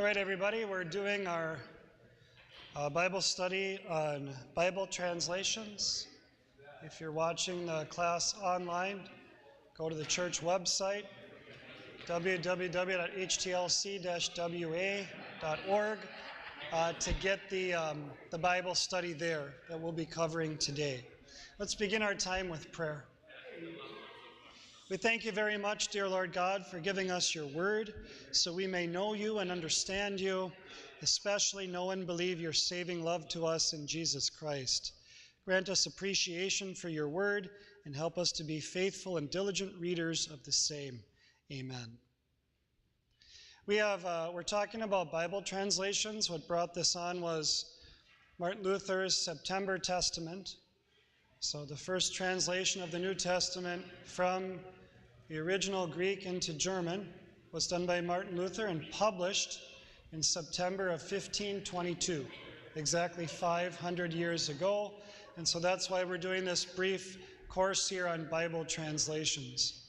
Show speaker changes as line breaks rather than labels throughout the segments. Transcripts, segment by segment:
All right, everybody, we're doing our Bible study on Bible translations. If you're watching the class online, go to the church website, www.htlc-wa.org, to get the Bible study there that we'll be covering today. Let's begin our time with prayer. We thank you very much, dear Lord God, for giving us your word so we may know you and understand you, especially know and believe your saving love to us in Jesus Christ. Grant us appreciation for your word and help us to be faithful and diligent readers of the same. Amen. We're talking about Bible translations. What brought this on was Martin Luther's September Testament. So the first translation of the New Testament from the original Greek into German was done by Martin Luther and published in September of 1522, exactly 500 years ago. And so that's why we're doing this brief course here on Bible translations.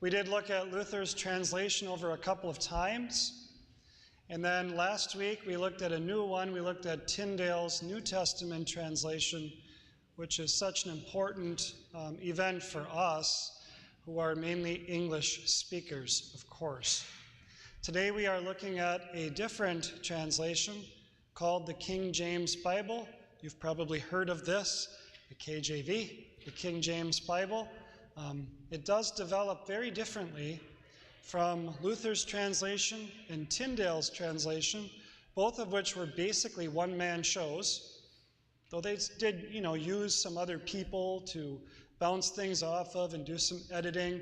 We did look at Luther's translation over a couple of times. And then last week we looked at a new one. We looked at Tyndale's New Testament translation, which is such an important event for us who are mainly English speakers, of course. Today we are looking at a different translation called the King James Bible. You've probably heard of this, the KJV, the King James Bible. It does develop very differently from Luther's translation and Tyndale's translation, both of which were basically one-man shows. Though they did, use some other people to bounce things off of and do some editing,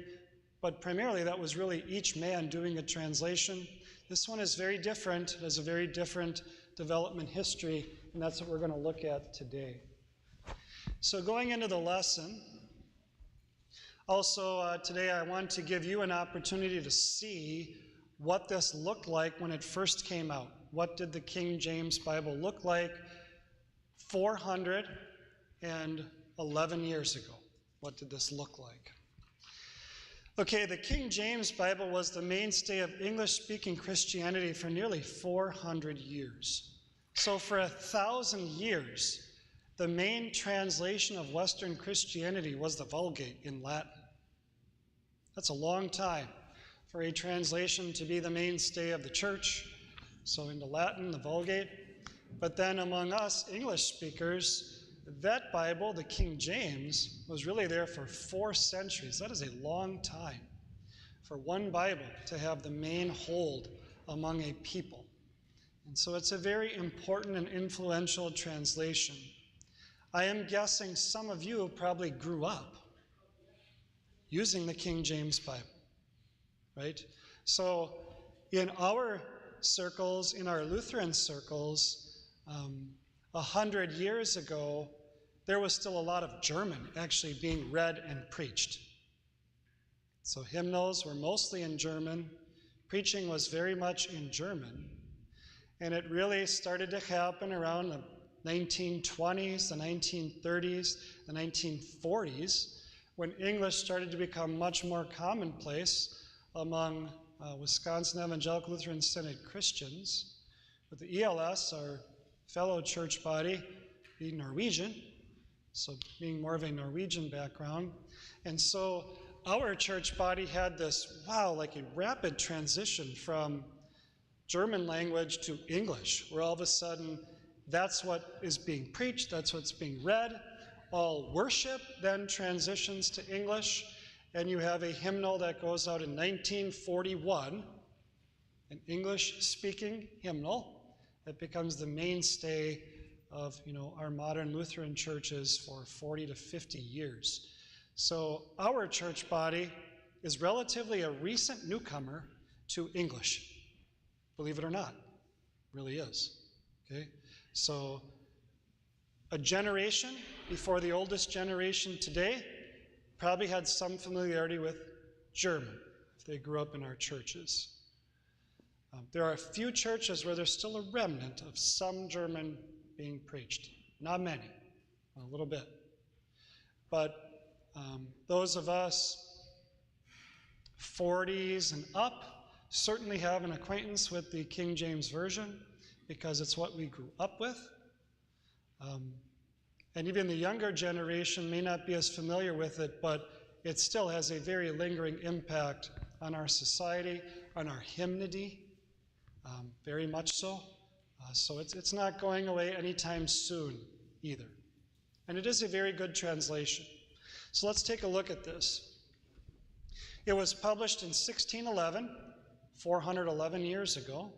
but primarily that was really each man doing a translation. This one is very different. It has a very different development history, and that's what we're going to look at today. So going into the lesson, also today I want to give you an opportunity to see what this looked like when it first came out. What did the King James Bible look like 411 years ago? What did this look like? Okay, the King James Bible was the mainstay of English-speaking Christianity for nearly 400 years. So for 1,000 years, the main translation of Western Christianity was the Vulgate in Latin. That's a long time for a translation to be the mainstay of the church. So into Latin, the Vulgate. But then among us English speakers, that Bible, the King James, was really there for 4 centuries. That is a long time for one Bible to have the main hold among a people. And so it's a very important and influential translation. I am guessing some of you probably grew up using the King James Bible, right? So in our circles, in our Lutheran circles, 100 years ago, there was still a lot of German actually being read and preached. So hymnals were mostly in German. Preaching was very much in German. And it really started to happen around the 1920s, the 1930s, the 1940s, when English started to become much more commonplace among Wisconsin Evangelical Lutheran Synod Christians, with the ELS, our fellow church body, being Norwegian, so being more of a Norwegian background. And so our church body had this, like a rapid transition from German language to English, where all of a sudden that's what is being preached, that's what's being read. All worship then transitions to English, and you have a hymnal that goes out in 1941, an English-speaking hymnal that becomes the mainstay of our modern Lutheran churches for 40 to 50 years. So our church body is relatively a recent newcomer to English. Believe it or not, it really is. Okay? So a generation before the oldest generation today probably had some familiarity with German if they grew up in our churches. There are a few churches where there's still a remnant of some German being preached. Not many, a little bit. But those of us 40s and up certainly have an acquaintance with the King James Version because it's what we grew up with. And even the younger generation may not be as familiar with it, but it still has a very lingering impact on our society, on our hymnody, very much so. So it's not going away anytime soon either. And it is a very good translation. So let's take a look at this. It was published in 1611, 411 years ago,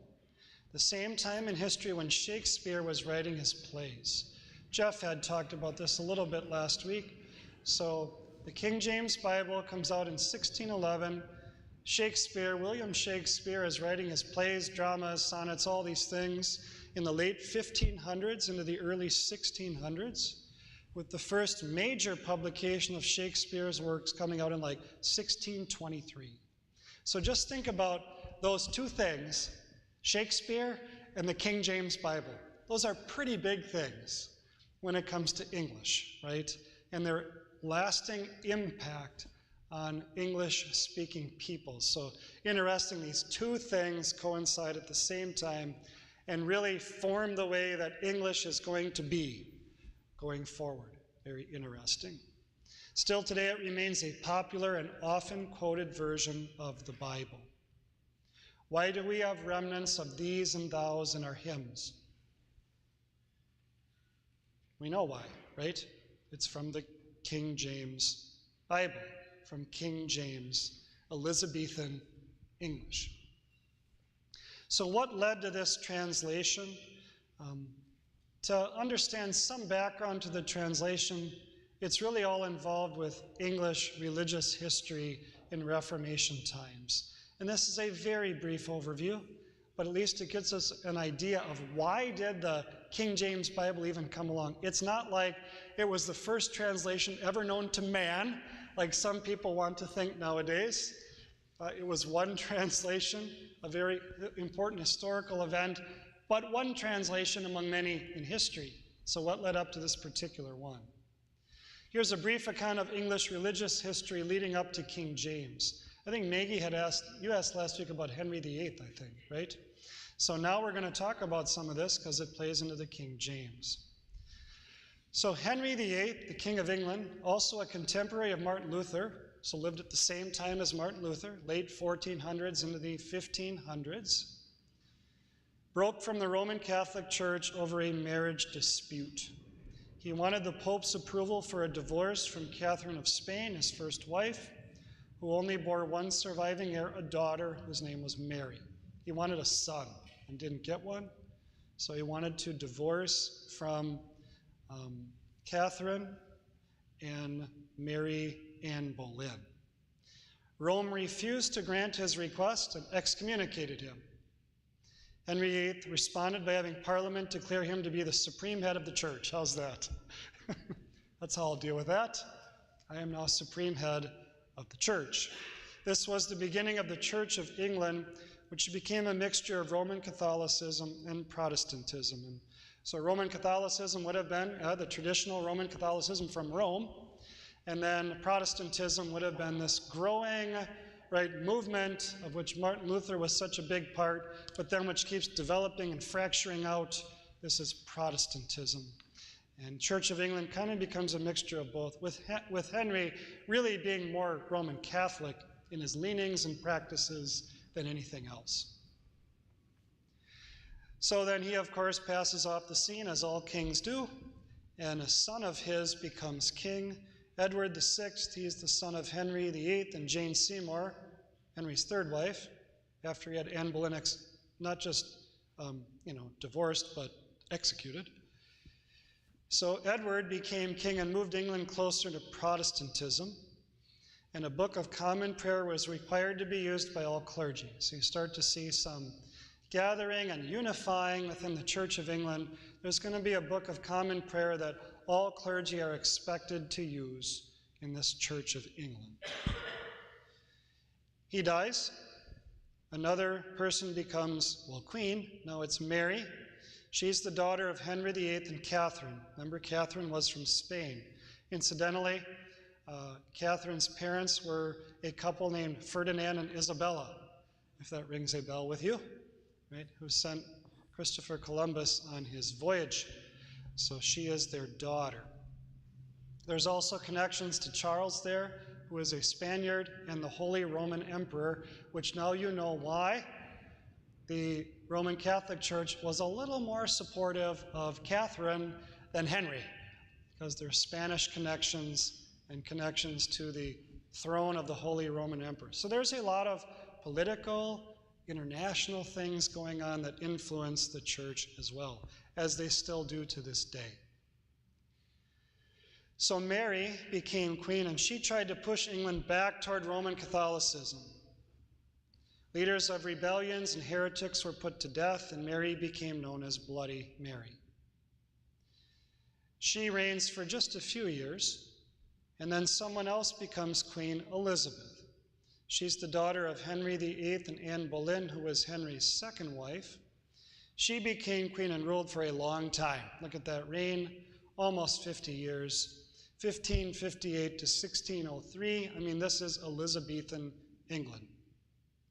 the same time in history when Shakespeare was writing his plays. Jeff had talked about this a little bit last week. So the King James Bible comes out in 1611. Shakespeare, William Shakespeare, is writing his plays, dramas, sonnets, all these things in the late 1500s into the early 1600s, with the first major publication of Shakespeare's works coming out in like 1623. So just think about those two things, Shakespeare and the King James Bible. Those are pretty big things when it comes to English, right? And their lasting impact on English-speaking people. So interesting, these two things coincide at the same time and really form the way that English is going to be going forward. Very interesting. Still today, it remains a popular and often quoted version of the Bible. Why do we have remnants of these and thous in our hymns? We know why, right? It's from the King James Bible, from King James Elizabethan English. So what led to this translation? To understand some background to the translation, it's really all involved with English religious history in Reformation times. And this is a very brief overview, but at least it gives us an idea of why did the King James Bible even come along. It's not like it was the first translation ever known to man, like some people want to think nowadays. It was one translation, a very important historical event, but one translation among many in history. So what led up to this particular one? Here's a brief account of English religious history leading up to King James. I think Maggie you asked last week about Henry VIII, I think, right? So now we're going to talk about some of this because it plays into the King James. So Henry VIII, the King of England, also a contemporary of Martin Luther, so lived at the same time as Martin Luther, late 1400s into the 1500s, broke from the Roman Catholic Church over a marriage dispute. He wanted the Pope's approval for a divorce from Catherine of Spain, his first wife, who only bore one surviving heir, a daughter whose name was Mary. He wanted a son and didn't get one, so he wanted to divorce from Catherine and marry Anne Boleyn. Rome refused to grant his request and excommunicated him. Henry VIII responded by having Parliament declare him to be the supreme head of the church. How's that? That's how I'll deal with that. I am now supreme head of the church. This was the beginning of the Church of England, which became a mixture of Roman Catholicism and Protestantism. And so Roman Catholicism would have been the traditional Roman Catholicism from Rome, and then Protestantism would have been this growing movement of which Martin Luther was such a big part, but then which keeps developing and fracturing out. This is Protestantism. And Church of England kind of becomes a mixture of both, with Henry really being more Roman Catholic in his leanings and practices than anything else. So then he, of course, passes off the scene, as all kings do, and a son of his becomes king. Edward VI, he's the son of Henry VIII and Jane Seymour, Henry's third wife, after he had Anne Boleyn not just divorced, but executed. So Edward became king and moved England closer to Protestantism, and a Book of Common Prayer was required to be used by all clergy. So you start to see some gathering and unifying within the Church of England. There's going to be a Book of Common Prayer that all clergy are expected to use in this Church of England. He dies. Another person becomes, queen. Now it's Mary. She's the daughter of Henry VIII and Catherine. Remember, Catherine was from Spain. Incidentally, Catherine's parents were a couple named Ferdinand and Isabella. if that rings a bell with you, right, who sent Christopher Columbus on his voyage. So she is their daughter. There's also connections to Charles there, who is a Spaniard and the Holy Roman Emperor, which now you know why the Roman Catholic Church was a little more supportive of Catherine than Henry, because there's Spanish connections and connections to the throne of the Holy Roman Emperor. So there's a lot of political, international things going on that influence the church as well, as they still do to this day. So Mary became queen, and she tried to push England back toward Roman Catholicism. Leaders of rebellions and heretics were put to death, and Mary became known as Bloody Mary. She reigns for just a few years, and then someone else becomes Queen Elizabeth. She's the daughter of Henry VIII and Anne Boleyn, who was Henry's second wife. She became queen and ruled for a long time. Look at that reign, almost 50 years. 1558 to 1603. I mean, this is Elizabethan England,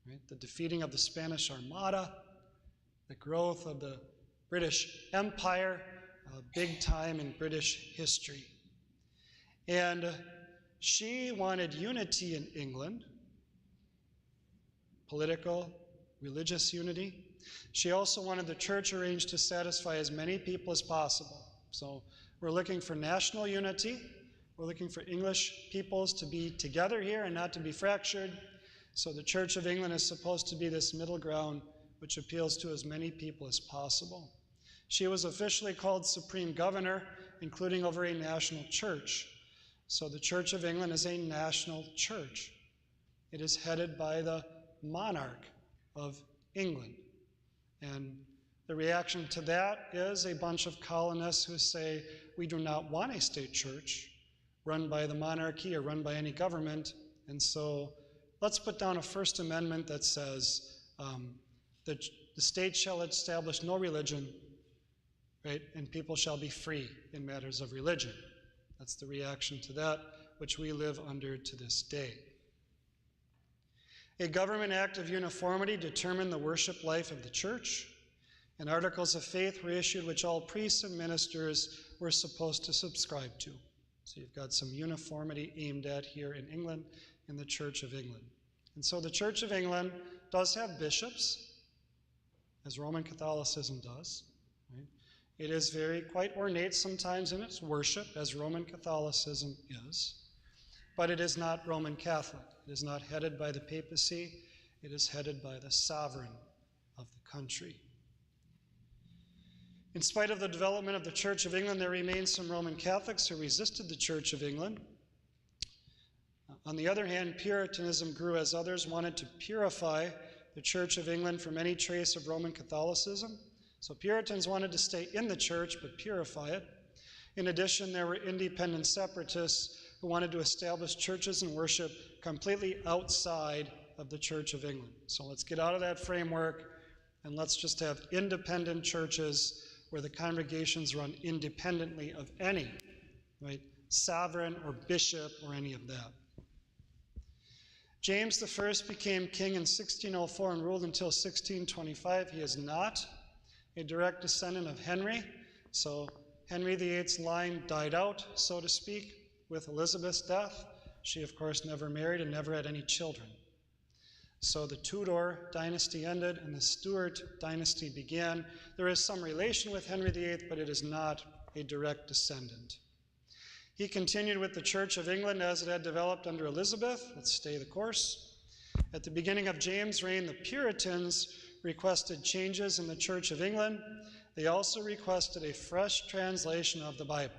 right? The defeating of the Spanish Armada, the growth of the British Empire, big time in British history. And she wanted unity in England, political, religious unity. She also wanted the church arranged to satisfy as many people as possible. So we're looking for national unity. We're looking for English peoples to be together here and not to be fractured. So the Church of England is supposed to be this middle ground which appeals to as many people as possible. She was officially called Supreme Governor, including over a national church. So the Church of England is a national church. It is headed by the monarch of England. And the reaction to that is a bunch of colonists who say, we do not want a state church run by the monarchy or run by any government. And so let's put down a First Amendment that says that the state shall establish no religion, right? And people shall be free in matters of religion. That's the reaction to that, which we live under to this day. A government act of uniformity determined the worship life of the church, and articles of faith were issued which all priests and ministers were supposed to subscribe to. So you've got some uniformity aimed at here in England, in the Church of England. And so the Church of England does have bishops, as Roman Catholicism does. Right? It is quite ornate sometimes in its worship, as Roman Catholicism is. But it is not Roman Catholic. It is not headed by the papacy. It is headed by the sovereign of the country. In spite of the development of the Church of England, there remained some Roman Catholics who resisted the Church of England. On the other hand, Puritanism grew as others wanted to purify the Church of England from any trace of Roman Catholicism. So Puritans wanted to stay in the church but purify it. In addition, there were independent separatists who wanted to establish churches and worship completely outside of the Church of England. So let's get out of that framework and let's just have independent churches where the congregations run independently of any, right, sovereign or bishop or any of that. James I became king in 1604 and ruled until 1625. He is not a direct descendant of Henry, so Henry VIII's line died out, so to speak, with Elizabeth's death. She, of course, never married and never had any children. So the Tudor dynasty ended and the Stuart dynasty began. There is some relation with Henry VIII, but it is not a direct descendant. He continued with the Church of England as it had developed under Elizabeth. Let's stay the course. At the beginning of James' reign, the Puritans requested changes in the Church of England. They also requested a fresh translation of the Bible.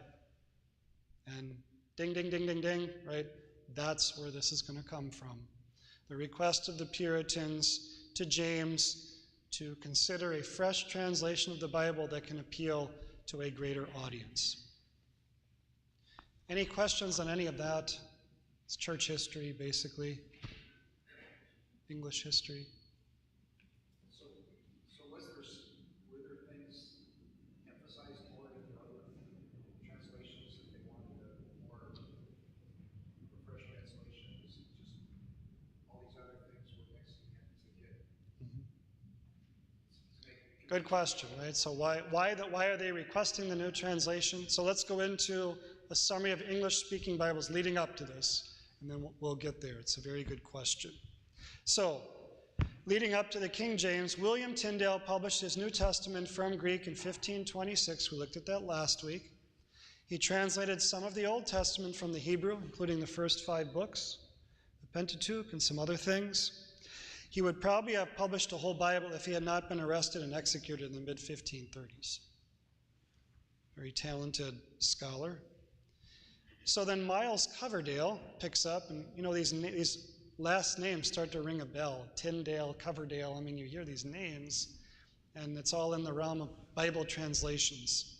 And ding, ding, ding, ding, ding, right? That's where this is going to come from. The request of the Puritans to James to consider a fresh translation of the Bible that can appeal to a greater audience. Any questions on any of that? It's church history, basically. English history.
So were there things emphasized more in the other translations that they wanted more fresh translations? Just all these other things were mixed in to get
Good question, right? So why are they requesting the new translation? So let's go into a summary of English-speaking Bibles leading up to this, and then we'll get there. It's a very good question. So, leading up to the King James, William Tyndale published his New Testament from Greek in 1526. We looked at that last week. He translated some of the Old Testament from the Hebrew, including the first 5 books, the Pentateuch, and some other things. He would probably have published a whole Bible if he had not been arrested and executed in the mid-1530s. Very talented scholar. So then Miles Coverdale picks up, and these last names start to ring a bell. Tyndale, Coverdale, you hear these names, and it's all in the realm of Bible translations.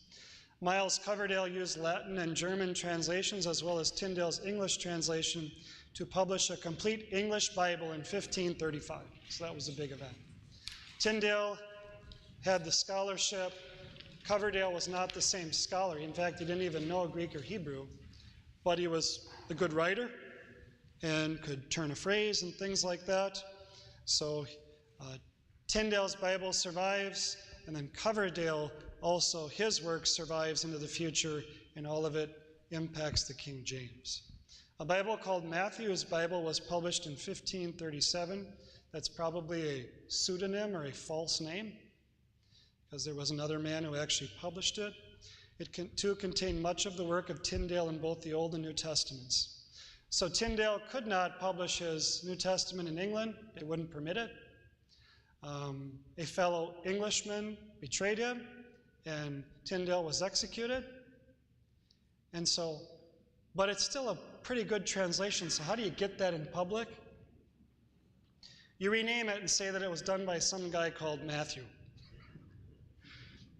Miles Coverdale used Latin and German translations as well as Tyndale's English translation to publish a complete English Bible in 1535. So that was a big event. Tyndale had the scholarship. Coverdale was not the same scholar. In fact, he didn't even know Greek or Hebrew, but he was a good writer and could turn a phrase and things like that. So Tyndale's Bible survives, and then Coverdale also, his work survives into the future, and all of it impacts the King James. A Bible called Matthew's Bible was published in 1537. That's probably a pseudonym or a false name, because there was another man who actually published it. It too contained much of the work of Tyndale in both the Old and New Testaments. So Tyndale could not publish his New Testament in England. They wouldn't permit it. A fellow Englishman betrayed him, and Tyndale was executed. And so, but it's still a pretty good translation, so how do you get that in public? You rename it and say that it was done by some guy called Matthew.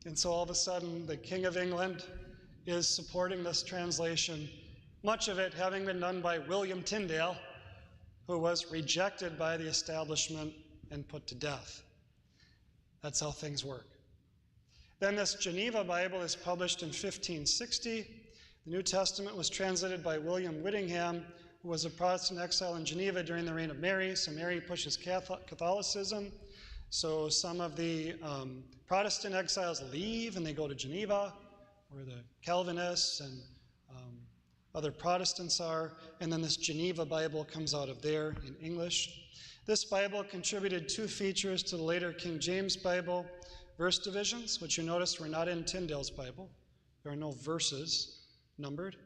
And so all of a sudden, the King of England is supporting this translation, much of it having been done by William Tyndale, who was rejected by the establishment and put to death. That's how things work. Then this Geneva Bible is published in 1560. The New Testament was translated by William Whittingham, who was a Protestant exile in Geneva during the reign of Mary. So Mary pushes Catholicism. So some of the Protestant exiles leave and they go to Geneva, where the Calvinists and other Protestants are. And then this Geneva Bible comes out of there in English. This Bible contributed 2 features to the later King James Bible: verse divisions, which you notice were not in Tyndale's Bible. There are no verses numbered.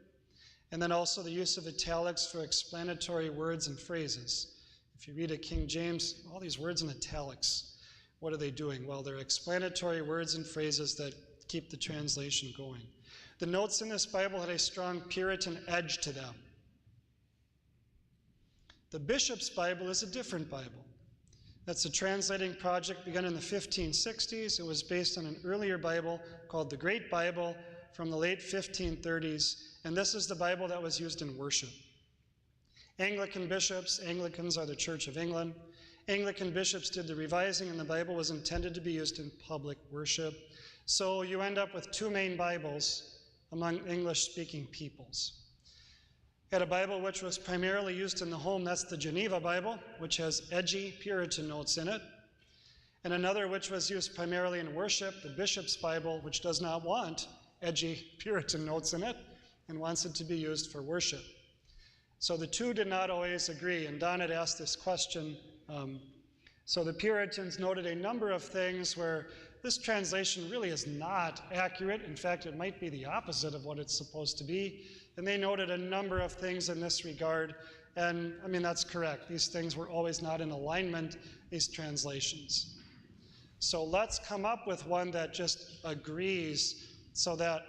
And then also the use of italics for explanatory words and phrases. If you read a King James, all these words in italics, what are they doing? Well, they're explanatory words and phrases that keep the translation going. The notes in this Bible had a strong Puritan edge to them. The Bishop's Bible is a different Bible. That's a translating project begun in the 1560s. It was based on an earlier Bible called the Great Bible from the late 1530s, and this is the Bible that was used in worship. Anglican bishops, Anglicans are the Church of England, Anglican bishops did the revising, and the Bible was intended to be used in public worship. So you end up with 2 main Bibles among English-speaking peoples. You had a Bible which was primarily used in the home. That's the Geneva Bible, which has edgy Puritan notes in it. And another which was used primarily in worship, the Bishop's Bible, which does not want edgy Puritan notes in it and wants it to be used for worship. So the 2 did not always agree, and Don had asked this question. So the Puritans noted a number of things where this translation really is not accurate. In fact, it might be the opposite of what it's supposed to be. And they noted a number of things in this regard. And that's correct. These things were always not in alignment, these translations. So let's come up with one that just agrees so that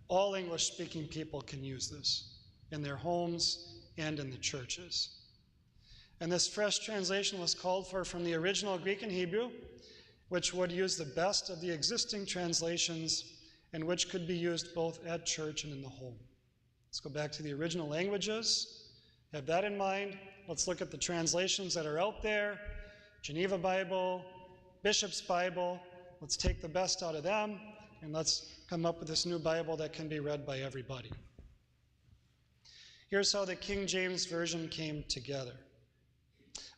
all English-speaking people can use this in their homes and in the churches. And this fresh translation was called for from the original Greek and Hebrew, which would use the best of the existing translations and which could be used both at church and in the home. Let's go back to the original languages. Have that in mind. Let's look at the translations that are out there. Geneva Bible, Bishop's Bible. Let's take the best out of them, and let's come up with this new Bible that can be read by everybody. Here's how the King James Version came together.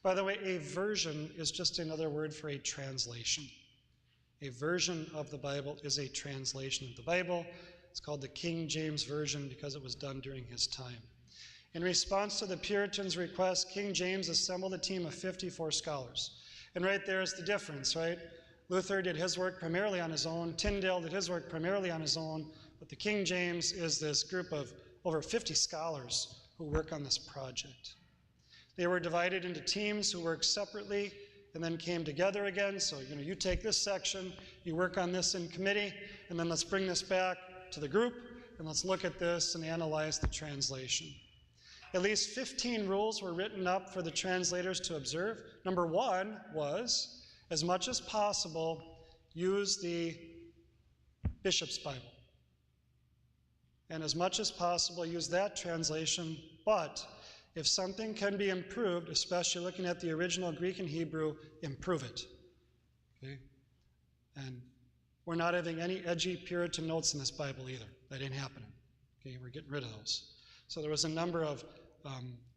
By the way, a version is just another word for a translation. A version of the Bible is a translation of the Bible. It's called the King James Version because it was done during his time. In response to the Puritans' request, King James assembled a team of 54 scholars. And right there is the difference, right? Luther did his work primarily on his own. Tyndale did his work primarily on his own. But the King James is this group of over 50 scholars who work on this project. They were divided into teams who worked separately and then came together again. So, you take this section, you work on this in committee, and then let's bring this back to the group, and let's look at this and analyze the translation. At least 15 rules were written up for the translators to observe. Number one was, as much as possible, use the Bishop's Bible. And as much as possible, use that translation, but if something can be improved, especially looking at the original Greek and Hebrew, improve it. Okay? And we're not having any edgy Puritan notes in this Bible either. That ain't happening. Okay, we're getting rid of those. So there was a number of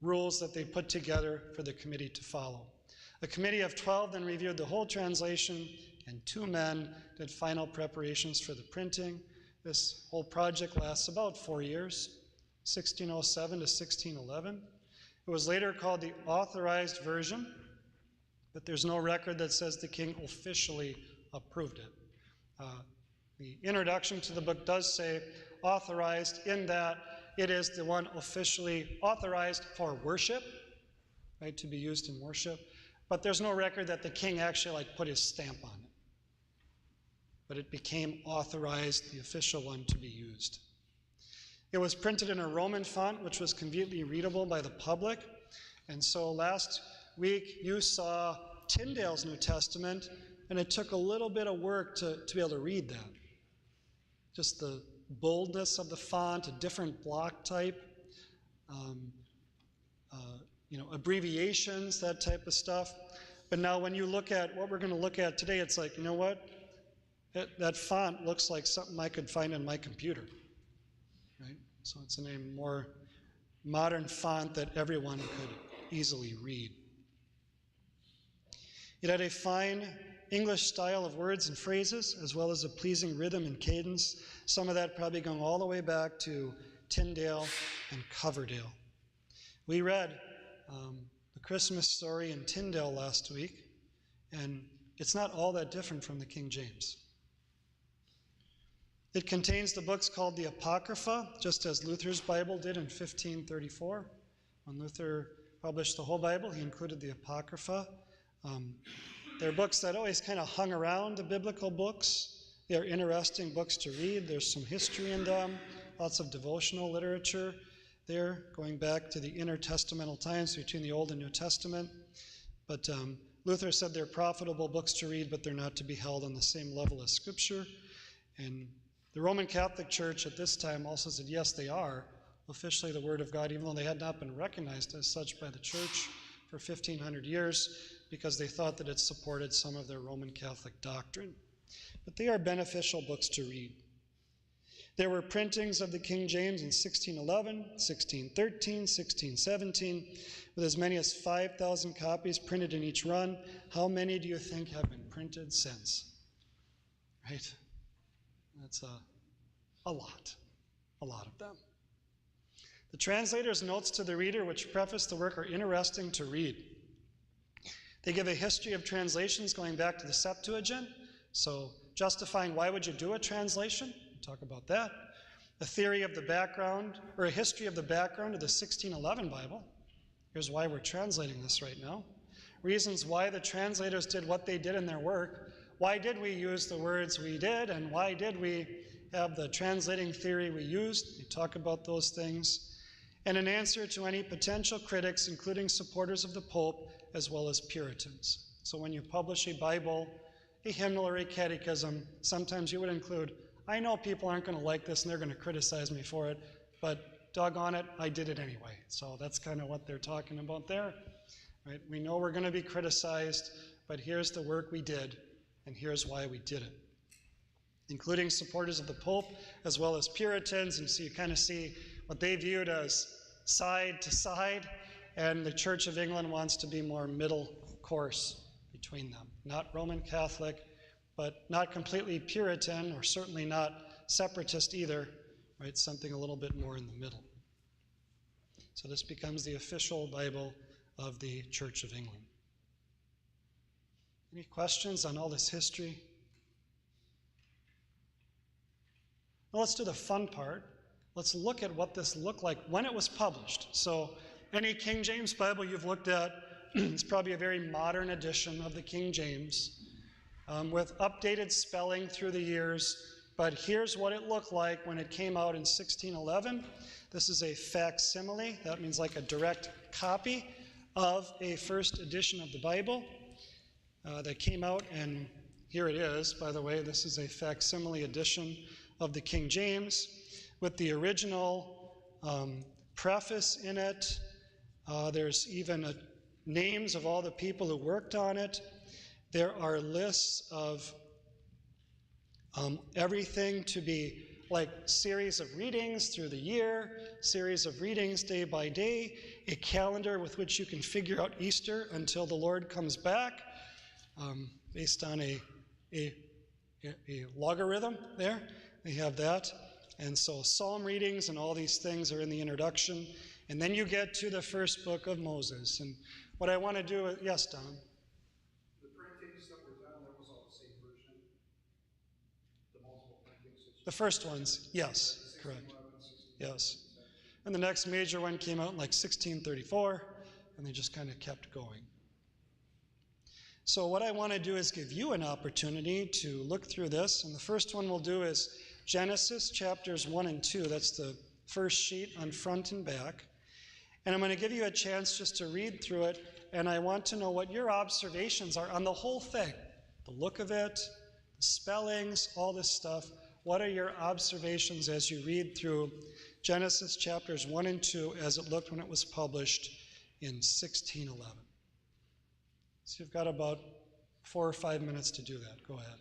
rules that they put together for the committee to follow. A committee of 12 then reviewed the whole translation, and 2 men did final preparations for the printing. This whole project lasts about 4 years, 1607 to 1611. It was later called the Authorized Version, but there's no record that says the king officially approved it. The introduction to the book does say authorized, in that it is the one officially authorized for worship, right, to be used in worship. But there's no record that the king actually put his stamp on it. But it became authorized, the official one, to be used. It was printed in a Roman font, which was conveniently readable by the public. And so last week you saw Tyndale's New Testament, and it took a little bit of work to be able to read that. Just the boldness of the font, a different block type, abbreviations, that type of stuff. But now when you look at what we're going to look at today, it's like, you know what? That font looks like something I could find in my computer, right? So it's in a more modern font that everyone could easily read. It had a fine English style of words and phrases, as well as a pleasing rhythm and cadence. Some of that probably going all the way back to Tyndale and Coverdale. We read the Christmas story in Tyndale last week, and it's not all that different from the King James. It contains the books called the Apocrypha, just as Luther's Bible did in 1534. When Luther published the whole Bible, he included the Apocrypha. They're books that always kind of hung around the biblical books. They're interesting books to read. There's some history in them, lots of devotional literature there, going back to the intertestamental times between the Old and New Testament. But Luther said they're profitable books to read, but they're not to be held on the same level as Scripture. And the Roman Catholic Church at this time also said, yes, they are officially the Word of God, even though they had not been recognized as such by the Church for 1,500 years, because they thought that it supported some of their Roman Catholic doctrine. But they are beneficial books to read. There were printings of the King James in 1611, 1613, 1617, with as many as 5,000 copies printed in each run. How many do you think have been printed since? Right? That's a lot of them. The translator's notes to the reader, which preface the work, are interesting to read. They give a history of translations going back to the Septuagint, so justifying why would you do a translation, we'll talk about that. A theory of the background, or a history of the background of the 1611 Bible. Here's why we're translating this right now. Reasons why the translators did what they did in their work. Why did we use the words we did, and why did we have the translating theory we used? We talk about those things. And an answer to any potential critics, including supporters of the Pope, as well as Puritans. So when you publish a Bible, a hymnal, or a catechism, sometimes you would include, I know people aren't going to like this and they're going to criticize me for it, but doggone it, I did it anyway. So that's kind of what they're talking about there. Right? We know we're going to be criticized, but here's the work we did, and here's why we did it. Including supporters of the Pope, as well as Puritans, and so you kind of see what they viewed as side to side, and the Church of England wants to be more middle course between them. Not Roman Catholic, but not completely Puritan or certainly not separatist either, right? Something a little bit more in the middle. So this becomes the official Bible of the Church of England. Any questions on all this history? Well, let's do the fun part. Let's look at what this looked like when it was published. So any King James Bible you've looked at, it's probably a very modern edition of the King James with updated spelling through the years. But here's what it looked like when it came out in 1611. This is a facsimile. That means like a direct copy of a first edition of the Bible that came out, and here it is, by the way. This is a facsimile edition of the King James with the original preface in it. There's even names of all the people who worked on it. There are lists of everything to be like series of readings through the year, series of readings day by day, a calendar with which you can figure out Easter until the Lord comes back, based on a logarithm there. They have that. And so psalm readings and all these things are in the introduction. And then you get to the first book of Moses. And what I want to do is, yes, Don?
The printings that were done, that was all the same version? The multiple printings?
The first ones, yes, correct. Yes. And the next major one came out in like 1634, and they just kind of kept going. So what I want to do is give you an opportunity to look through this. And the first one we'll do is Genesis chapters 1 and 2. That's the first sheet on front and back. And I'm going to give you a chance just to read through it. And I want to know what your observations are on the whole thing. The look of it, the spellings, all this stuff. What are your observations as you read through Genesis chapters 1 and 2 as it looked when it was published in 1611? So you've got about 4 or 5 minutes to do that. Go ahead.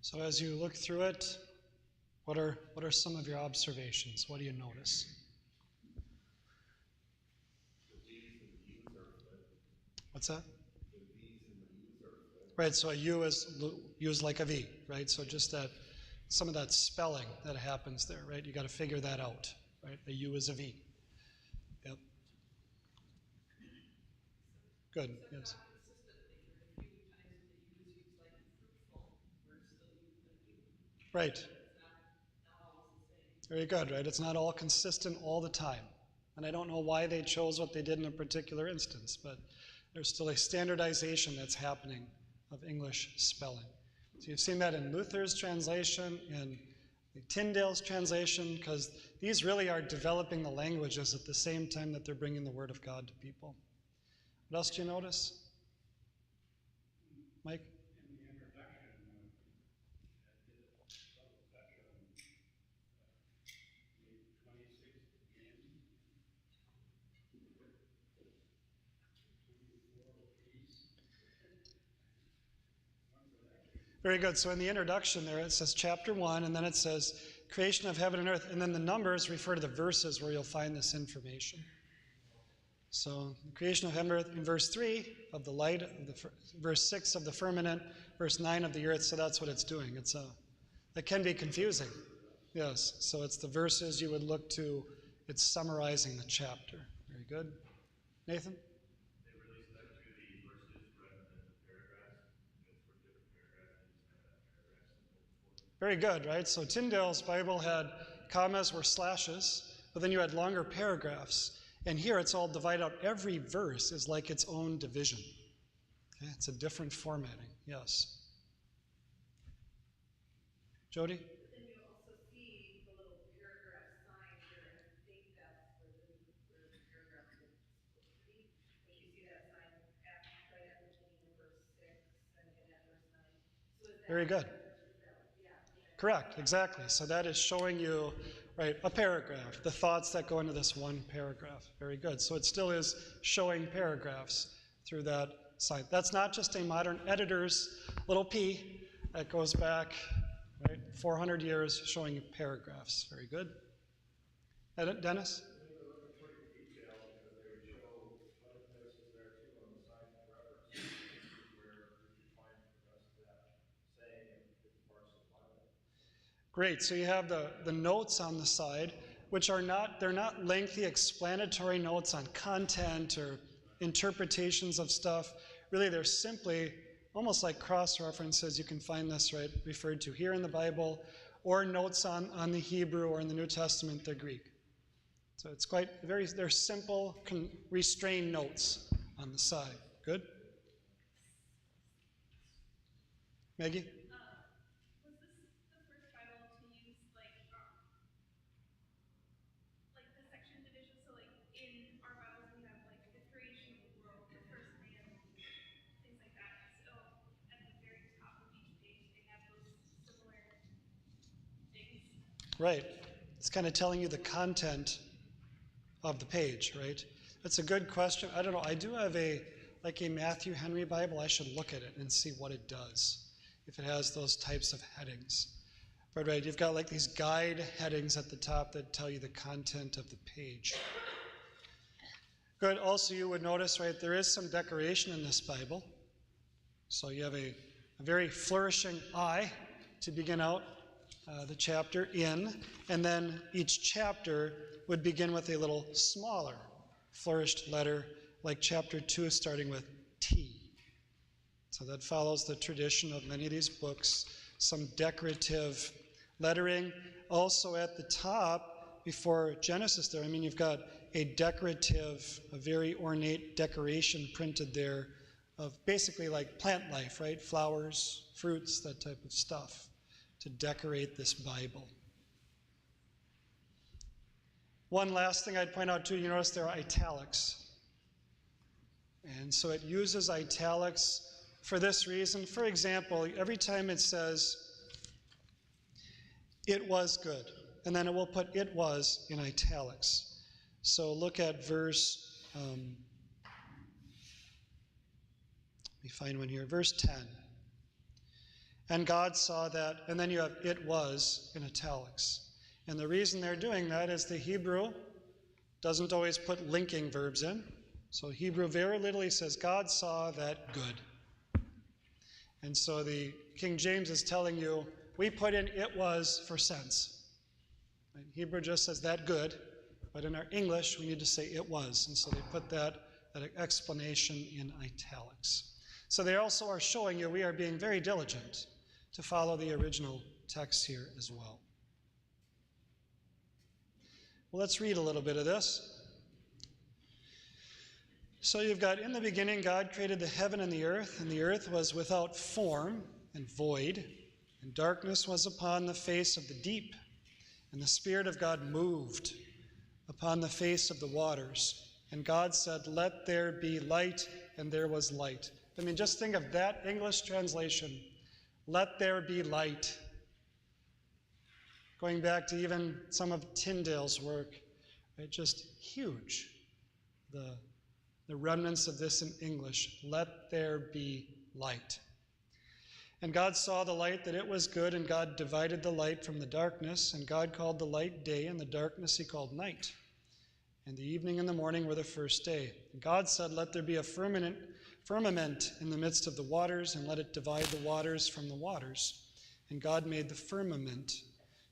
So as you look through it, what are some of your observations? What do you notice? What's that? Right, so a U is used like a V, right? So just that, some of that spelling that happens there, right? You got to figure that out, right? A U is a V. Yep. Good, yes. Right. Very good, right? It's not all consistent all the time. And I don't know why they chose what they did in a particular instance, but there's still a standardization that's happening of English spelling. So you've seen that in Luther's translation, in Tyndale's translation, because these really are developing the languages at the same time that they're bringing the Word of God to people. What else do you notice? Mike?
In the introduction,
Very good. So in the introduction there, it says chapter 1, and then it says creation of heaven and earth, and then the numbers refer to the verses where you'll find this information. So the creation of heaven and earth in verse 3 of the light, of the verse 6 of the firmament, verse 9 of the earth. So that's what it's doing. That can be confusing. Yes. So it's the verses you would look to. It's summarizing the chapter. Very good. Nathan?
They really stuck to the verses rather than the paragraphs. It's for different paragraphs, they just have that paragraph symbol before them.
Very good, right? So Tyndale's Bible had commas were slashes, but then you had longer paragraphs. And here it's all divided out. Every verse is like its own division. Okay? It's a different formatting, yes. Jody?
But then you also see the little paragraph sign here, and I think that's where the paragraph is supposed to be. But you see that sign right at the beginning of verse 6 and at verse 9. So is that
Very good.
Yeah.
Correct, exactly. So that is showing you, right, a paragraph, the thoughts that go into this one paragraph. Very good. So it still is showing paragraphs through that sign. That's not just a modern editor's little P that goes back, right, 400 years showing paragraphs. Very good. Dennis?
they were looking pretty detailed because they would show other places there too on the side and references where you could find the rest of that saying in different parts of the Bible.
Great. So you have the notes on the side, which are they're not lengthy explanatory notes on content or interpretations of stuff. Really, they're simply almost like cross-references. You can find this, right, referred to here in the Bible, or notes on the Hebrew, or in the New Testament, the Greek. So it's they're simple, restrained notes on the side. Good? Maggie?
Was this the first Bible to use like the section division? So like in our Bibles we have like the creation of the world, the first man, things like that. So at the very top of each page they have those similar things.
Right. It's kind of telling you the content of the page, right? That's a good question. I don't know. I do have a Matthew Henry Bible. I should look at it and see what it does, if it has those types of headings. But right, you've got like these guide headings at the top that tell you the content of the page. Good. Also, you would notice, right, there is some decoration in this Bible. So you have a very flourishing I to begin out the chapter in, and then each chapter would begin with a little smaller flourished letter, like chapter 2 starting with T. So that follows the tradition of many of these books, some decorative lettering. Also at the top, before Genesis there, you've got a very ornate decoration printed there of basically like plant life, right? Flowers, fruits, that type of stuff to decorate this Bible. One last thing I'd point out too, you notice there are italics. And so it uses italics for this reason. For example, every time it says, it was good, and then it will put it was in italics. So look at verse, let me find one here, verse 10. And God saw that, and then you have it was in italics. And the reason they're doing that is the Hebrew doesn't always put linking verbs in. So Hebrew very literally says, God saw that good. And so the King James is telling you, we put in it was for sense. Right? Hebrew just says that good, but in our English, we need to say it was. And so they put that explanation in italics. So they also are showing you we are being very diligent to follow the original text here as well. Well, let's read a little bit of this. So you've got, in the beginning, God created the heaven and the earth was without form and void, and darkness was upon the face of the deep, and the Spirit of God moved upon the face of the waters. And God said, let there be light, and there was light. I mean, just think of that English translation. Let there be light. Going back to even some of Tyndale's work, right? Just huge. The remnants of this in English. Let there be light. And God saw the light that it was good, and God divided the light from the darkness, and God called the light day, and the darkness he called night. And the evening and the morning were the first day. And God said, let there be a firmament in the midst of the waters, and let it divide the waters from the waters. And God made the firmament,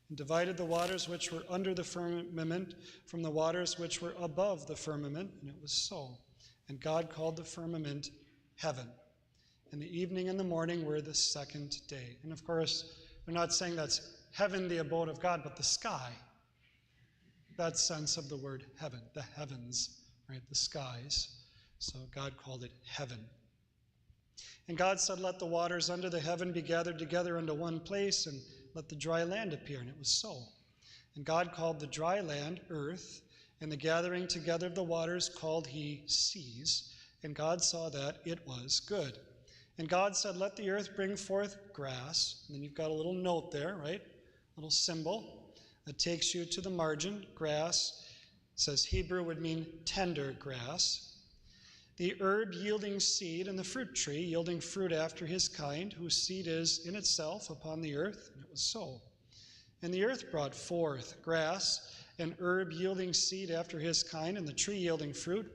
and divided the waters which were under the firmament from the waters which were above the firmament, and it was so. And God called the firmament heaven. And the evening and the morning were the second day. And of course, they're not saying that's heaven, the abode of God, but the sky. That sense of the word heaven, the heavens, right, the skies. So God called it heaven. And God said, let the waters under the heaven be gathered together into one place, and let the dry land appear. And it was so. And God called the dry land earth, and the gathering together of the waters called he seas. And God saw that it was good. And God said, let the earth bring forth grass. And then you've got a little note there, right? A little symbol that takes you to the margin. Grass, says Hebrew would mean tender grass. The herb yielding seed, and the fruit tree yielding fruit after his kind, whose seed is in itself upon the earth. And it was so. And the earth brought forth grass, and herb yielding seed after his kind, and the tree yielding fruit,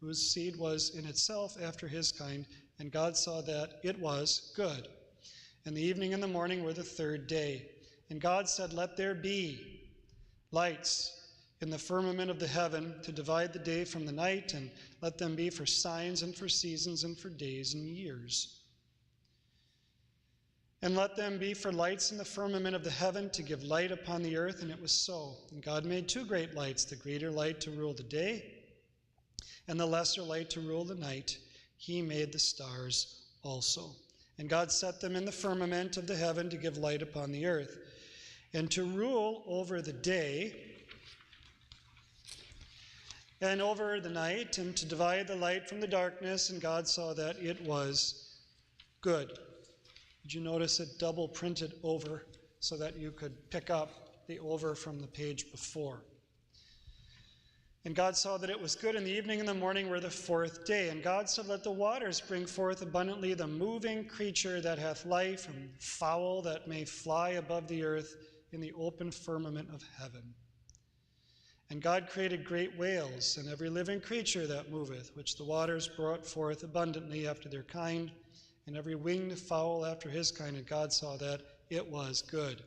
whose seed was in itself after his kind. And God saw that it was good. And the evening and the morning were the third day. And God said, let there be lights in the firmament of the heaven to divide the day from the night, and let them be for signs and for seasons and for days and years. And let them be for lights in the firmament of the heaven to give light upon the earth, and it was so. And God made two great lights, the greater light to rule the day, and the lesser light to rule the night. He made the stars also. And God set them in the firmament of the heaven to give light upon the earth, and to rule over the day and over the night, and to divide the light from the darkness. And God saw that it was good. Did you notice it double printed over so that you could pick up the over from the page before? And God saw that it was good, and the evening and the morning were the fourth day. And God said, let the waters bring forth abundantly the moving creature that hath life, and fowl that may fly above the earth in the open firmament of heaven. And God created great whales, and every living creature that moveth, which the waters brought forth abundantly after their kind, and every winged fowl after his kind. And God saw that it was good.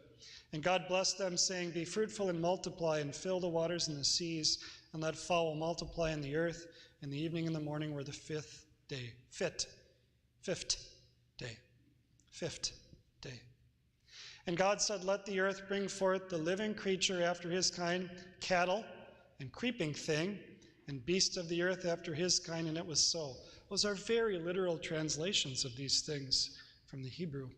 And God blessed them, saying, be fruitful and multiply, and fill the waters and the seas, and let fowl multiply in the earth. And the evening and the morning were the fifth day. Fifth day. And God said, let the earth bring forth the living creature after his kind, cattle and creeping thing, and beast of the earth after his kind. And it was so. Those are very literal translations of these things from the Hebrew.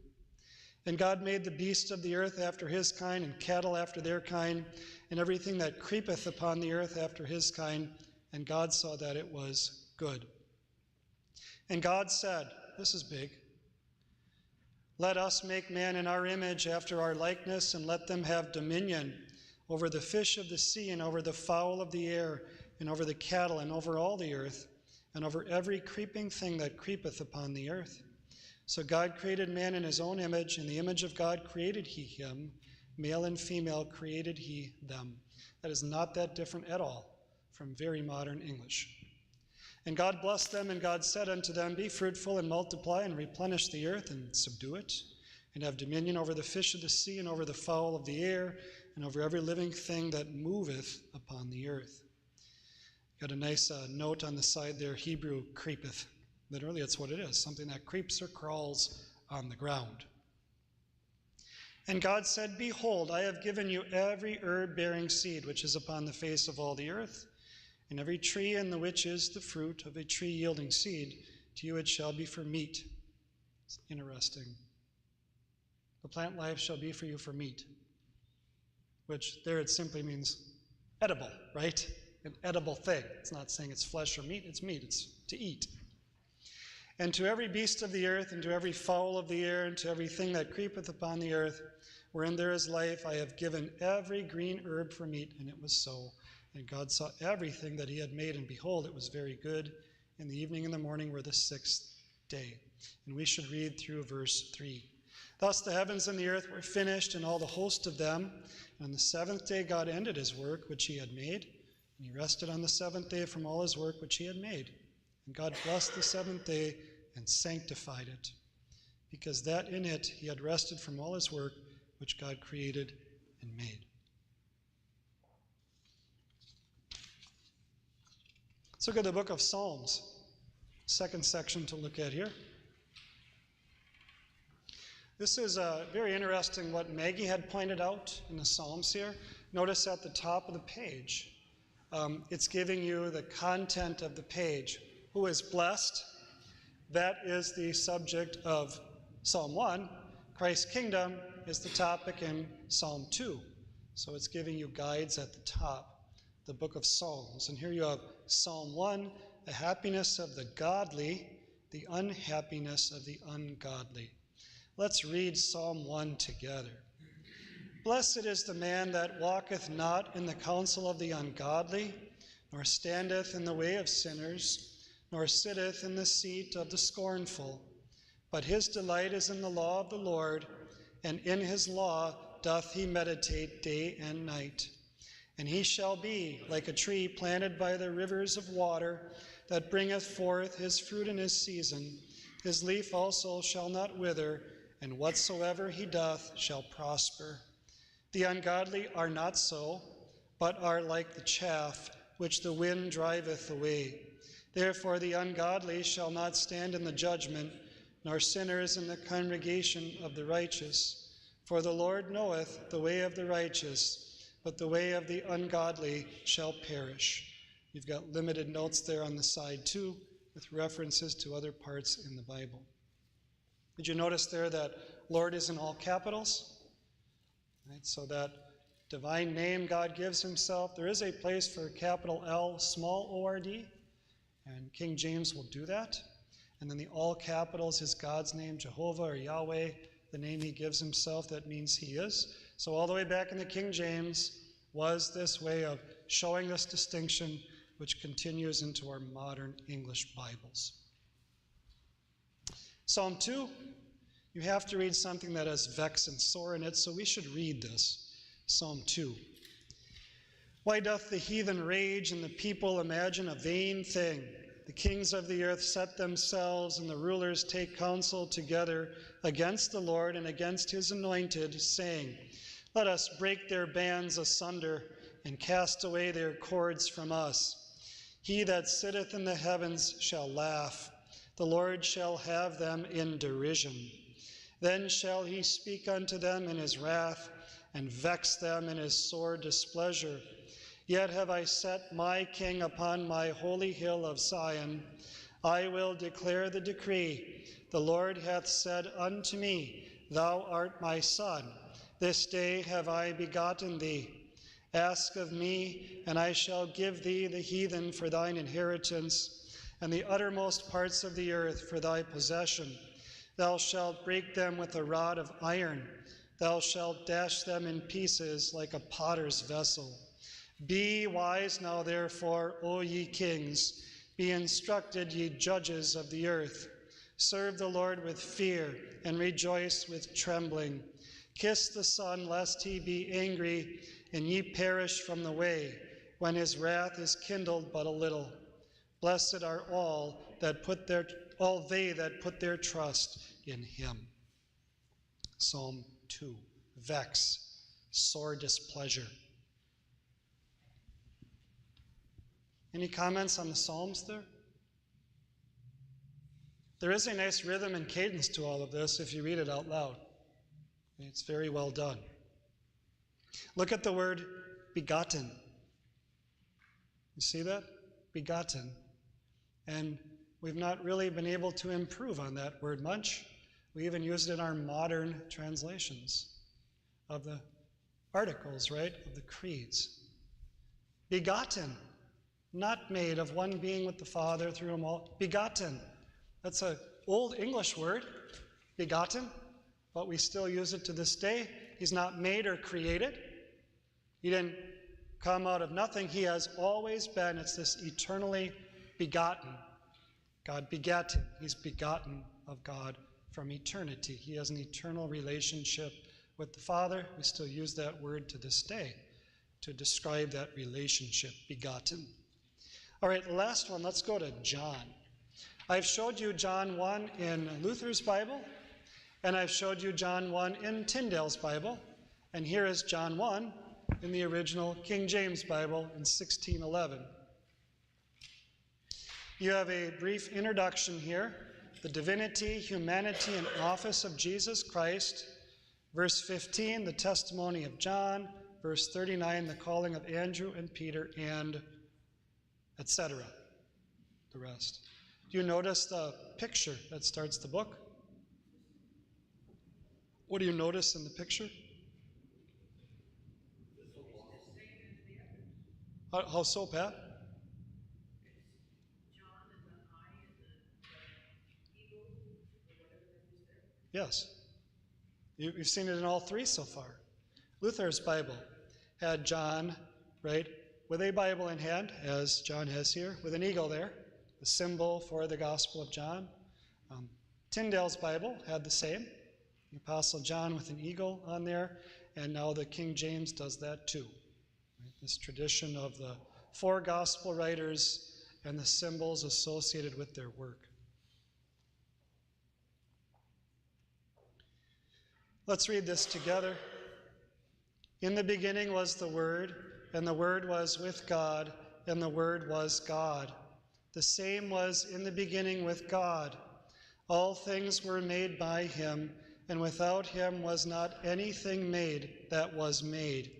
And God made the beast of the earth after his kind, and cattle after their kind, and everything that creepeth upon the earth after his kind. And God saw that it was good. And God said, this is big, let us make man in our image after our likeness, and let them have dominion over the fish of the sea, and over the fowl of the air, and over the cattle, and over all the earth, and over every creeping thing that creepeth upon the earth. So God created man in his own image. In the image of God created he him. Male and female created he them. That is not that different at all from very modern English. And God blessed them, and God said unto them, Be fruitful and multiply and replenish the earth and subdue it, and have dominion over the fish of the sea and over the fowl of the air and over every living thing that moveth upon the earth. Got a nice note on the side there, Hebrew creepeth. Literally, that's what it is, something that creeps or crawls on the ground. And God said, Behold, I have given you every herb bearing seed which is upon the face of all the earth, and every tree in the which is the fruit of a tree yielding seed, to you it shall be for meat. It's interesting. The plant life shall be for you for meat, which there it simply means edible, right? An edible thing. It's not saying it's flesh or meat, it's meat, it's to eat. And to every beast of the earth, and to every fowl of the air, and to everything that creepeth upon the earth, wherein there is life, I have given every green herb for meat. And it was so. And God saw everything that he had made, and behold, it was very good. And the evening and the morning were the sixth day. And we should read through verse 3. Thus the heavens and the earth were finished, and all the host of them. And on the seventh day God ended his work which he had made, and he rested on the seventh day from all his work which he had made. And God blessed the seventh day and sanctified it, because that in it he had rested from all his work which God created and made. Let's look at the book of Psalms, second section to look at here. This is very interesting what Maggie had pointed out in the Psalms here. Notice at the top of the page, it's giving you the content of the page. Who is blessed? That is the subject of Psalm 1. Christ's kingdom is the topic in Psalm 2. So it's giving you guides at the top, the book of Psalms. And here you have Psalm 1, the happiness of the godly, the unhappiness of the ungodly. Let's read Psalm 1 together. Blessed is the man that walketh not in the counsel of the ungodly, nor standeth in the way of sinners, nor sitteth in the seat of the scornful. But his delight is in the law of the Lord, and in his law doth he meditate day and night. And he shall be like a tree planted by the rivers of water, that bringeth forth his fruit in his season. His leaf also shall not wither, and whatsoever he doth shall prosper. The ungodly are not so, but are like the chaff which the wind driveth away. Therefore the ungodly shall not stand in the judgment, nor sinners in the congregation of the righteous. For the Lord knoweth the way of the righteous, but the way of the ungodly shall perish. You've got limited notes there on the side too, with references to other parts in the Bible. Did you notice there that Lord is in all capitals? Right, so that divine name God gives himself. There is a place for capital L, small O-R-D, and King James will do that. And then the all capitals is God's name, Jehovah or Yahweh, the name he gives himself. That means he is. So all the way back in the King James was this way of showing this distinction, which continues into our modern English Bibles. Psalm 2, you have to read something that has vex and sore in it, so we should read this. Psalm 2. Why doth the heathen rage and the people imagine a vain thing? The kings of the earth set themselves, and the rulers take counsel together against the Lord and against his anointed, saying, Let us break their bands asunder and cast away their cords from us. He that sitteth in the heavens shall laugh. The Lord shall have them in derision. Then shall he speak unto them in his wrath, and vex them in his sore displeasure. Yet have I set my king upon my holy hill of Zion. I will declare the decree. The Lord hath said unto me, Thou art my son. This day have I begotten thee. Ask of me, and I shall give thee the heathen for thine inheritance, and the uttermost parts of the earth for thy possession. Thou shalt break them with a rod of iron. Thou shalt dash them in pieces like a potter's vessel. Be wise now, therefore, O ye kings. Be instructed, ye judges of the earth. Serve the Lord with fear and rejoice with trembling. Kiss the Son, lest he be angry, and ye perish from the way, when his wrath is kindled but a little. Blessed are all they that put their trust in him. Psalm 2, vex, sore displeasure. Any comments on the Psalms there? There is a nice rhythm and cadence to all of this if you read it out loud. It's very well done. Look at the word begotten. You see that? Begotten. And we've not really been able to improve on that word much. We even use it in our modern translations of the articles, right? Of the creeds. Begotten. Not made of one being with the Father through whom all. Begotten. That's an old English word, begotten, but we still use it to this day. He's not made or created. He didn't come out of nothing. He has always been. It's this eternally begotten. God begat him. He's begotten of God from eternity. He has an eternal relationship with the Father. We still use that word to this day to describe that relationship, begotten. All right, the last one, let's go to John. I've showed you John 1 in Luther's Bible, and I've showed you John 1 in Tyndale's Bible, and here is John 1 in the original King James Bible in 1611. You have a brief introduction here, the divinity, humanity, and office of Jesus Christ. Verse 15, the testimony of John. Verse 39, the calling of Andrew and Peter, and etc. The rest. Do you notice the picture that starts the book? What do you notice in the picture? How so, Pat? Yes. You've seen it in all three so far. Luther's Bible had John, right, with a Bible in hand, as John has here, with an eagle there, the symbol for the Gospel of John. Tyndale's Bible had the same, the Apostle John with an eagle on there, and now the King James does that too. Right? This tradition of the four Gospel writers and the symbols associated with their work. Let's read this together. In the beginning was the Word, and the Word was with God, and the Word was God. The same was in the beginning with God. All things were made by him, and without him was not anything made that was made.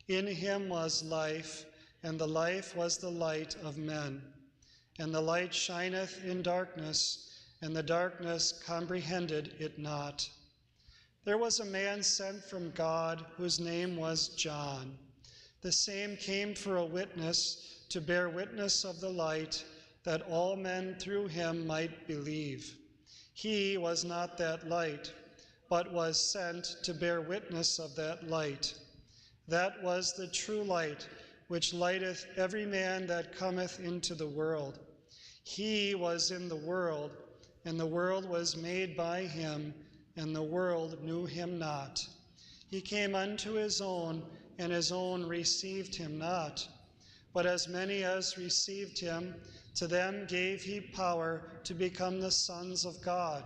In him was life, and the life was the light of men. And the light shineth in darkness, and the darkness comprehended it not. There was a man sent from God, whose name was John. The same came for a witness, to bear witness of the light, that all men through him might believe. He was not that light, but was sent to bear witness of that light. That was the true light, which lighteth every man that cometh into the world. He was in the world, and the world was made by him, and the world knew him not. He came unto his own, and his own received him not. But as many as received him, to them gave he power to become the sons of God,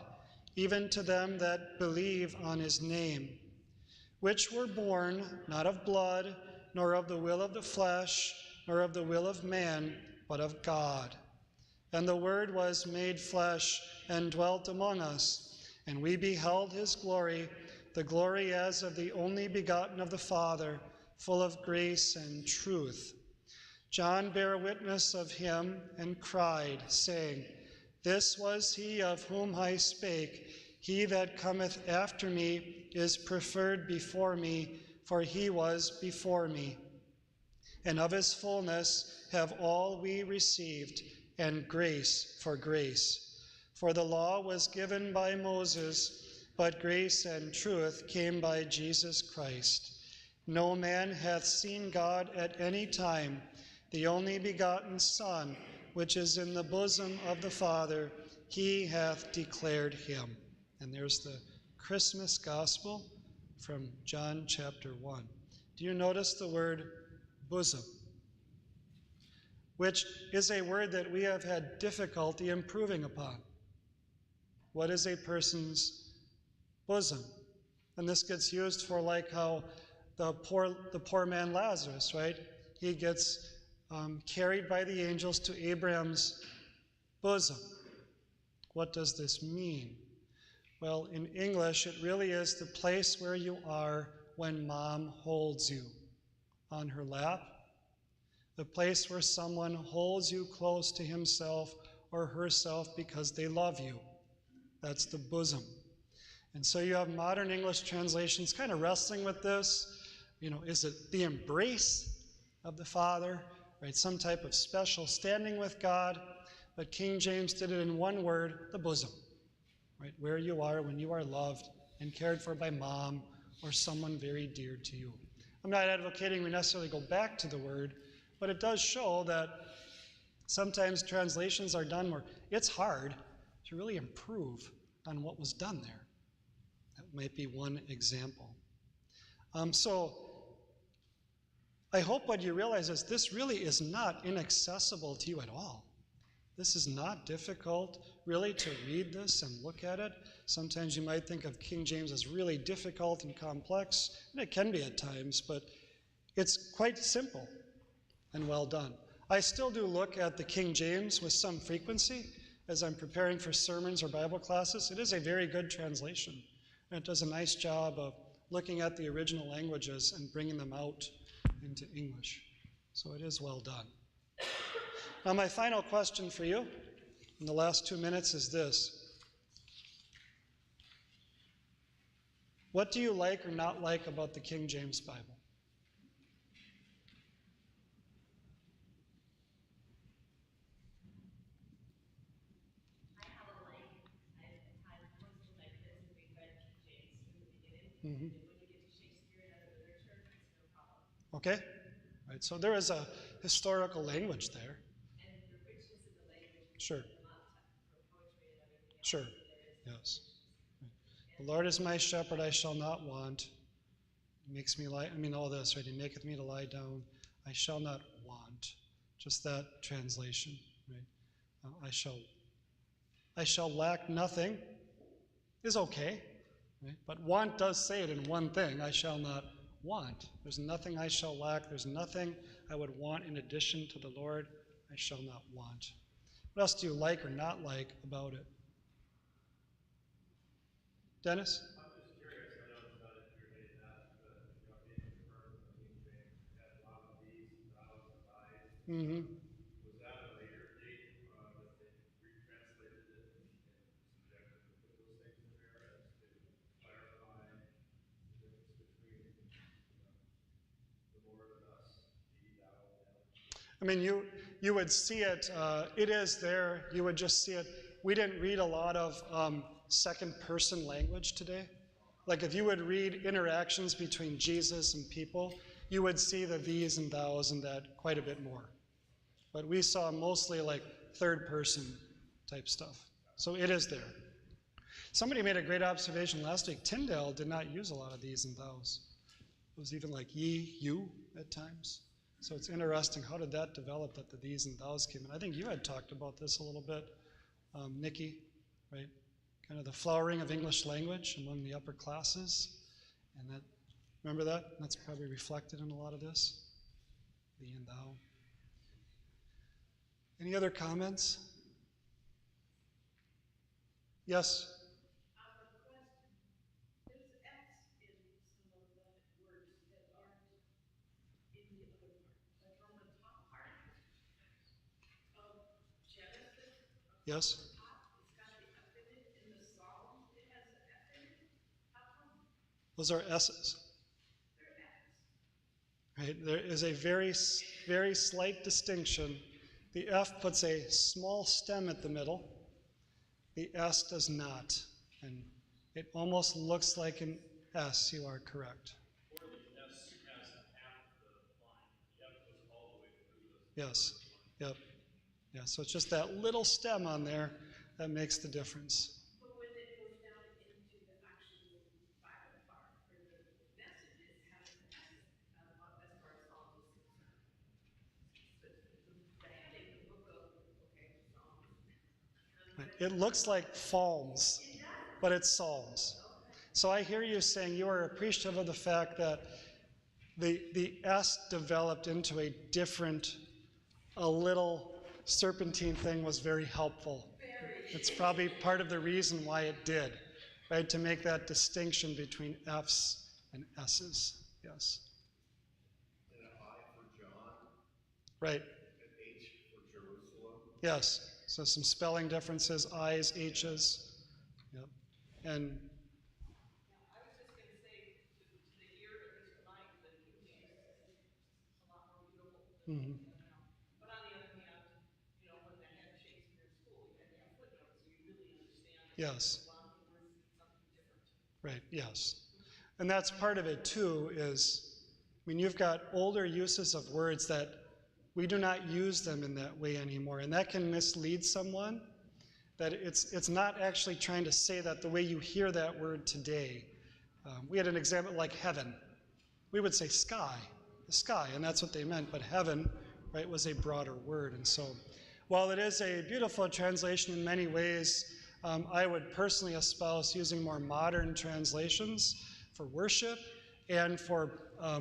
even to them that believe on his name, which were born not of blood, nor of the will of the flesh, nor of the will of man, but of God. And the Word was made flesh and dwelt among us, and we beheld his glory, the glory as of the only begotten of the Father, full of grace and truth. John bare witness of him and cried, saying, This was he of whom I spake. He that cometh after me is preferred before me, for he was before me. And of his fullness have all we received, and grace for grace. For the law was given by Moses, but grace and truth came by Jesus Christ. No man hath seen God at any time. The only begotten Son, which is in the bosom of the Father, he hath declared him. And there's the Christmas gospel from John chapter 1. Do you notice the word bosom? Which is a word that we have had difficulty improving upon. What is a person's bosom? And this gets used for like how the poor man Lazarus, right? He gets carried by the angels to Abraham's bosom. What does this mean? Well, in English, it really is the place where you are when mom holds you on her lap, the place where someone holds you close to himself or herself because they love you. That's the bosom. And so you have modern English translations kind of wrestling with this. You know, is it the embrace of the Father, right? Some type of special standing with God. But King James did it in one word, the bosom, right? Where you are when you are loved and cared for by mom or someone very dear to you. I'm not advocating we necessarily go back to the word, but it does show that sometimes translations are done where it's hard to really improve on what was done there. That might be one example. So I hope what you realize is this really is not inaccessible to you at all. This is not difficult, really, to read this and look at it. Sometimes you might think of King James as really difficult and complex, and it can be at times, but it's quite simple and well done. I still do look at the King James with some frequency as I'm preparing for sermons or Bible classes. It is a very good translation, and it does a nice job of looking at the original languages and bringing them out into English. So it is well done. Now, my final question for you in the last 2 minutes is this. What do you like or not like about the King James Bible?
I have a like. I've had most of my kids and we've read King James from the beginning.
Mm-hmm.
And when you get to Shakespeare and other literature, it's no problem.
Okay? Right, so there is a historical language there.
And the richness of the language is
Sure.
for poetry and everything else.
Sure.
There is
Yes. The Lord is my shepherd, I shall not want. He makes me lie, all this, right? He maketh me to lie down. I shall not want. Just that translation, right? I shall lack nothing is okay, right? But want does say it in one thing. I shall not want. There's nothing I shall lack. There's nothing I would want in addition to the Lord. I shall not want. What else do you like or not like about it? Dennis?
I'm just curious, I know it's not in your main passage, but, being confirmed in the King James, it had a lot of these, thous, and thys.
Mm-hmm.
Was that a later date, that they retranslated it and subjected to put those things in there as to clarify the difference between, the Lord and us, thee, thou, and them?
You would see it, it is there, you would just see it. We didn't read a lot of second person language today. Like if you would read interactions between Jesus and people, you would see the these and thous and that quite a bit more. But we saw mostly like third person type stuff. So it is there. Somebody made a great observation last week. Tyndale did not use a lot of these and thous. It was even like ye, you at times. So it's interesting, how did that develop that the these and thous came in? I think you had talked about this a little bit, Nikki, right? Kind of the flowering of English language among the upper classes. And that, remember that? That's probably reflected in a lot of this, thee and thou. Any other comments? Yes?
There's F's in some of the words that aren't in the other part. Like on the top part of Genesis,
Yes?
it's got the F in it. In the Psalms, it has an F in it. How come?
Those are S's.
They're F's.
Right? There is a very, very slight distinction. The F puts a small stem at the middle. The S does not. And it almost looks like an S. You are correct.
Or the S has half the line. The F goes all the way through the
Yes. Yep. Yeah, so it's just that little stem on there. that makes the difference.
But when it goes down into the actual Bible part, or the message, it has an S as far as Psalms is concerned. So I think the book of, Psalms.
It looks like Psalms, but it's Psalms. So I hear you saying you are appreciative of the fact that the S developed into a different, a little serpentine thing was very helpful. It's probably part of the reason why it did, right? To make that distinction between F's and S's. Yes.
And an I for John.
Right.
An H for Jerusalem.
Yes. So some spelling differences, I's, H's. Yep. And
I was just going to say, to the ear, at least to mine, the King James is a lot more beautiful than But on the other hand, when they had Shakespeare in school, you had to have footnotes, so you really understand.
yes.
A lot of the words mean something different.
Right, yes. And that's part of it too, is, I mean, you've got older uses of words that we do not use them in that way anymore, and that can mislead someone, that it's not actually trying to say that the way you hear that word today. We had an example like heaven. We would say sky, the sky, and that's what they meant, but heaven, right, was a broader word. And so, while it is a beautiful translation in many ways, I would personally espouse using more modern translations for worship and for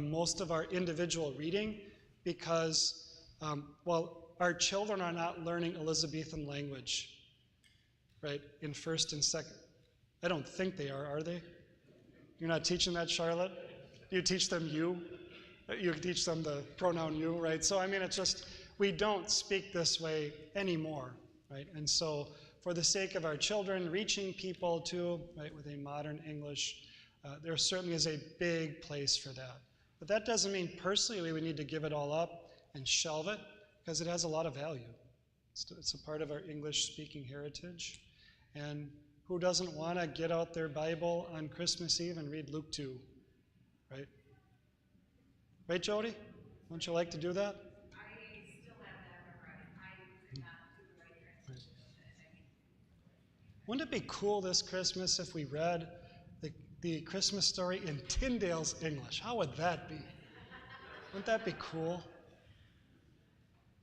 most of our individual reading, because while our children are not learning Elizabethan language, right, in first and second. I don't think they are they? You're not teaching that, Charlotte? You teach them you? You teach them the pronoun you, right? So I mean, it's just, we don't speak this way anymore, right? And so for the sake of our children, reaching people too, right, with a modern English, there certainly is a big place for that. But that doesn't mean personally we would need to give it all up and shelve it, because it has a lot of value. It's a part of our English-speaking heritage. And who doesn't want to get out their Bible on Christmas Eve and read Luke 2, right? Right, Jody? Wouldn't you like to do that?
I still have that memorized. I could not do the right translation of it.
Wouldn't it be cool this Christmas if we read the Christmas story in Tyndale's English? How would that be? Wouldn't that be cool?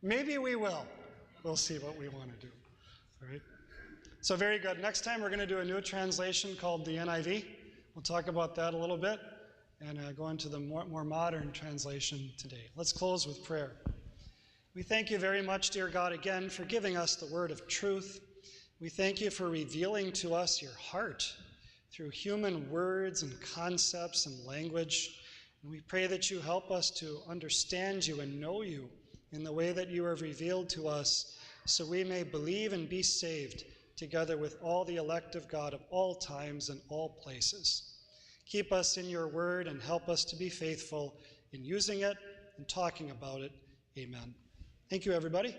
Maybe we will. We'll see what we want to do. All right? So very good. Next time we're going to do a new translation called the NIV. We'll talk about that a little bit and go into the more modern translation today. Let's close with prayer. We thank you very much, dear God, again for giving us the word of truth. We thank you for revealing to us your heart through human words and concepts and language. And we pray that you help us to understand you and know you in the way that you have revealed to us, so we may believe and be saved together with all the elect of God of all times and all places. Keep us in your word and help us to be faithful in using it and talking about it. Amen. Thank you, everybody.